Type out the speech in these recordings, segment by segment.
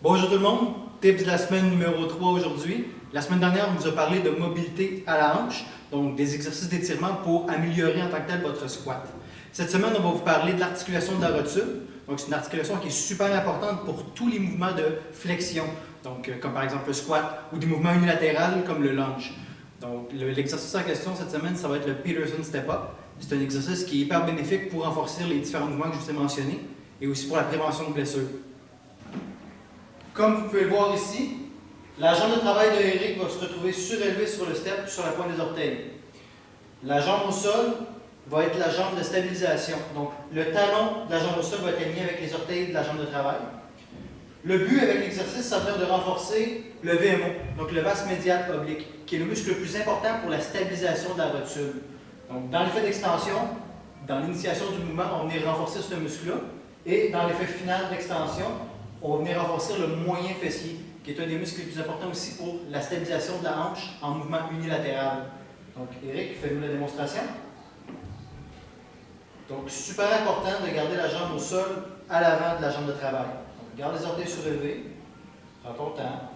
Bonjour tout le monde, tips de la semaine numéro 3 aujourd'hui. La semaine dernière, on vous a parlé de mobilité à la hanche, donc des exercices d'étirement pour améliorer en tant que tel votre squat. Cette semaine, on va vous parler de l'articulation de la rotule. Donc, c'est une articulation qui est super importante pour tous les mouvements de flexion, donc comme par exemple le squat ou des mouvements unilatéraux comme le lunge. Donc, l'exercice en question cette semaine, ça va être le Peterson Step Up. C'est un exercice qui est hyper bénéfique pour renforcer les différents mouvements que je vous ai mentionnés et aussi pour la prévention de blessures. Comme vous pouvez le voir ici, la jambe de travail de Eric va se retrouver surélevée sur le step sur la pointe des orteils. La jambe au sol va être la jambe de stabilisation. Donc, le talon de la jambe au sol va être aligné avec les orteils de la jambe de travail. Le but avec l'exercice, ça va être de renforcer le VMO, donc le vaste médial oblique, qui est le muscle le plus important pour la stabilisation de la rotule. Donc, dans l'effet d'extension, dans l'initiation du mouvement, on va venir renforcer ce muscle-là. Et dans l'effet final d'extension, on va venir renforcer le moyen fessier, qui est un des muscles les plus importants aussi pour la stabilisation de la hanche en mouvement unilatéral. Donc, Eric, fais-nous la démonstration. Donc, super important de garder la jambe au sol à l'avant de la jambe de travail. Donc, garde les orteils surélevés, prends ton temps,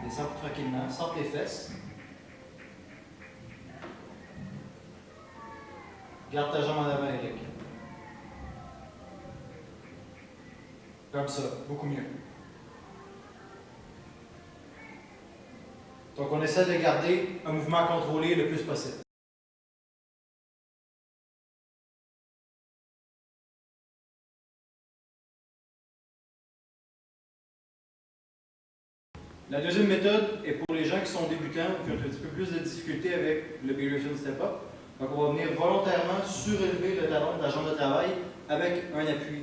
descends tranquillement, sors les fesses. Garde ta jambe en avant, Eric. Comme ça, beaucoup mieux. Donc, on essaie de garder un mouvement contrôlé le plus possible. La deuxième méthode est pour les gens qui sont débutants ou qui ont un petit peu plus de difficulté avec le Peterson Step Up. Donc, on va venir volontairement surélever le talon de la jambe de travail avec un appui.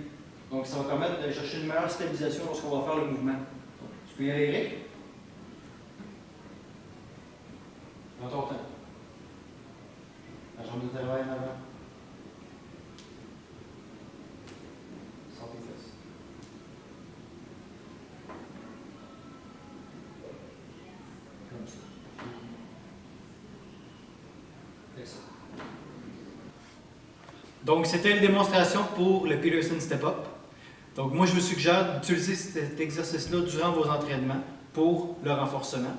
Donc, ça va permettre d'aller chercher une meilleure stabilisation lorsqu'on va faire le mouvement. Donc, tu peux y aller, Eric. Prends ton temps. La jambe de travail en avant. Sors tes fesses. Comme ça. Fais ça. Donc, c'était une démonstration pour le Peterson Step Up. Donc, moi, je vous suggère d'utiliser cet exercice-là durant vos entraînements pour le renforcement.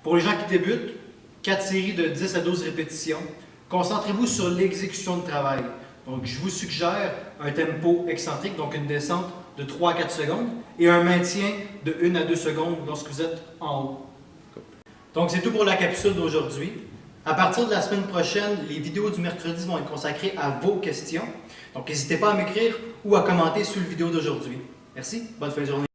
Pour les gens qui débutent, 4 séries de 10 à 12 répétitions. Concentrez-vous sur l'exécution de travail. Donc, je vous suggère un tempo excentrique, donc une descente de 3 à 4 secondes et un maintien de 1 à 2 secondes lorsque vous êtes en haut. Donc, c'est tout pour la capsule d'aujourd'hui. À partir de la semaine prochaine, les vidéos du mercredi vont être consacrées à vos questions. Donc, n'hésitez pas à m'écrire ou à commenter sur la vidéo d'aujourd'hui. Merci, bonne fin de journée.